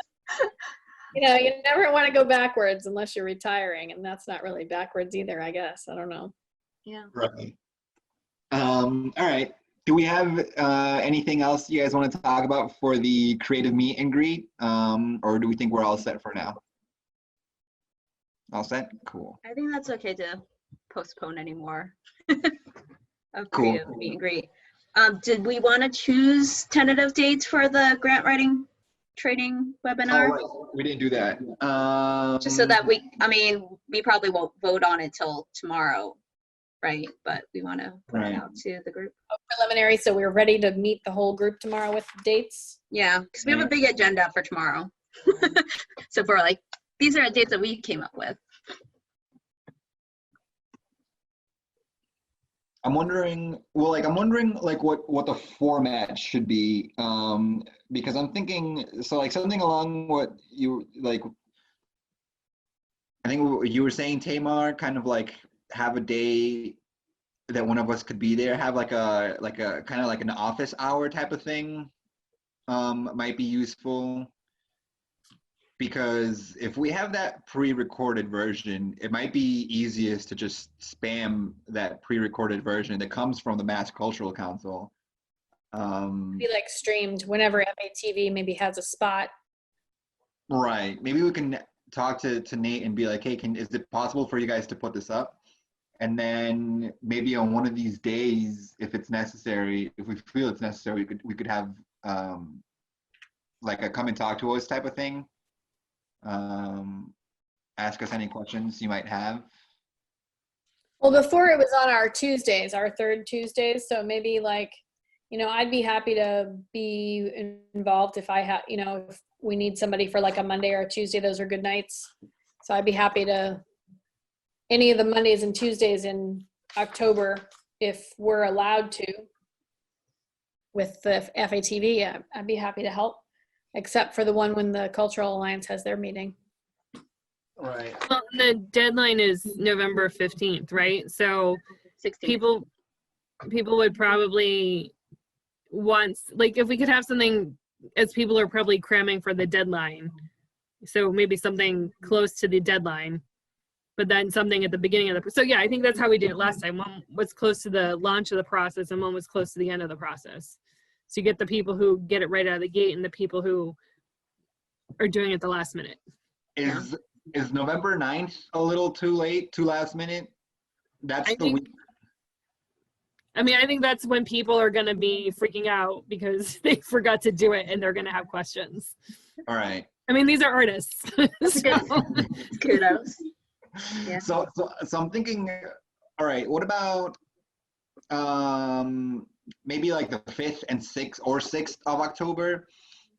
You know, you never want to go backwards unless you're retiring, and that's not really backwards either, I guess. I don't know. Yeah. Right. All right. Do we have anything else you guys want to talk about for the creative meet and greet? Or do we think we're all set for now? All set? Cool. I think that's okay to postpone anymore. Of Cool. creative meet and greet. Did we want to choose tentative dates for the grant writing training webinar? Oh, right. We didn't do that. Just so that we probably won't vote on it till tomorrow, right? But we want to put Right. it out to the group. Preliminary, so we're ready to meet the whole group tomorrow with dates. Yeah, because we have a big agenda for tomorrow. So for like, these are dates that we came up with. I'm wondering what the format should be, because I'm thinking, so like something along what you like, I think what you were saying, Tamar, kind of like have a day that one of us could be there, have like a kind of like an office hour type of thing, might be useful. Because if we have that pre-recorded version, it might be easiest to just spam that pre-recorded version that comes from the Mass Cultural Council. Be like streamed whenever FATV maybe has a spot. Right. Maybe we can talk to Nate and be like, hey, is it possible for you guys to put this up? And then maybe on one of these days, if it's necessary, if we feel it's necessary, we could have like a come and talk to us type of thing. Ask us any questions you might have. Well, before it was on our Tuesdays, our third Tuesdays. So maybe like, you know, I'd be happy to be involved if I have, you know, if we need somebody for like a Monday or a Tuesday, those are good nights. So I'd be happy to any of the Mondays and Tuesdays in October, if we're allowed to, with the FATV, I'd be happy to help, except for the one when the Cultural Alliance has their meeting. Right. Well, the deadline is November 15th, right? So 16. people would probably want, like, if we could have something, as people are probably cramming for the deadline, so maybe something close to the deadline, but then something at the beginning of the, so yeah, I think that's how we did it last time. One was close to the launch of the process and one was close to the end of the process. So you get the people who get it right out of the gate and the people who are doing it the last minute. Is November 9th a little too late, too last minute? That's the week. I mean, I think that's when people are going to be freaking out because they forgot to do it and they're going to have questions. All right. I mean, these are artists. So. Kudos. Yeah. So I'm thinking, all right, what about maybe like the 5th and 6th or 6th of October,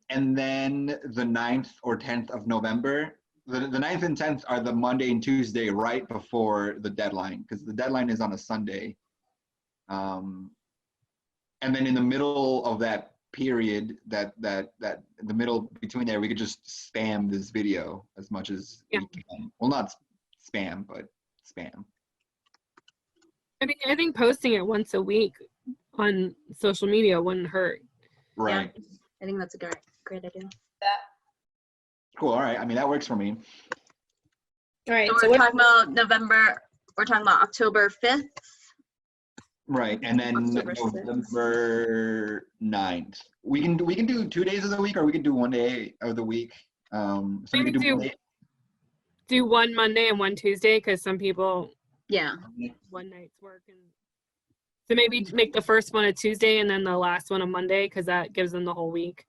and then the 9th or 10th of November. The 9th and 10th are the Monday and Tuesday right before the deadline, because the deadline is on a Sunday. And then in the middle of that period, that the middle between there, we could just spam this video as much as we can. Well, not spam, but spam. I think posting it once a week on social media wouldn't hurt. Right. Yeah, I think that's a great idea. Cool. All right. I mean, that works for me. All right. So we're talking about October 5th. Right, and then October 6th. November 9th. We can do 2 days of the week, or we can do 1 day of the week. So we Maybe can do Monday. do one Monday and one Tuesday, because some people Yeah. one night's work, and so maybe make the first one a Tuesday and then the last one a Monday, because that gives them the whole week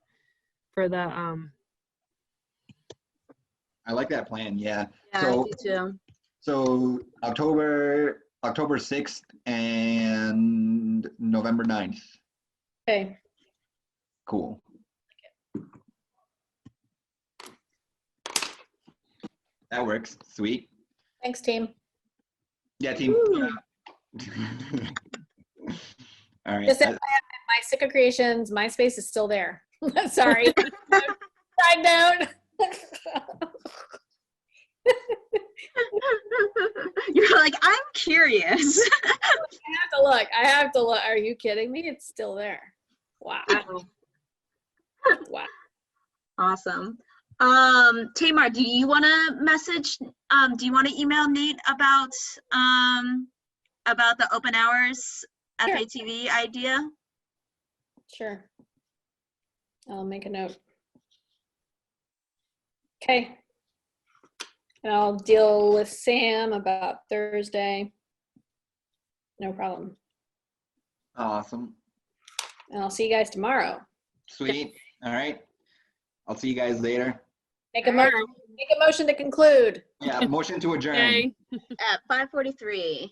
for the I like that plan. Yeah. Yeah, So I do too. so October 6th and November 9th. Okay. Cool. That works. Sweet. Thanks, team. Yeah, team. Woo. All right. Just FYI, my Sika Creations MySpace is still there. Sorry. Side note. You're like, I'm curious. I have to look. Are you kidding me? It's still there. Wow. Wow. Awesome. Tamar, do you want to message, do you want to email Nate about the open hours Sure. FATV idea? Sure. I'll make a note. Okay. And I'll deal with Sam about Thursday. No problem. Awesome. And I'll see you guys tomorrow. Sweet. All right. I'll see you guys later. Make a motion to conclude. Yeah, motion to adjourn. Yay. At 5:43.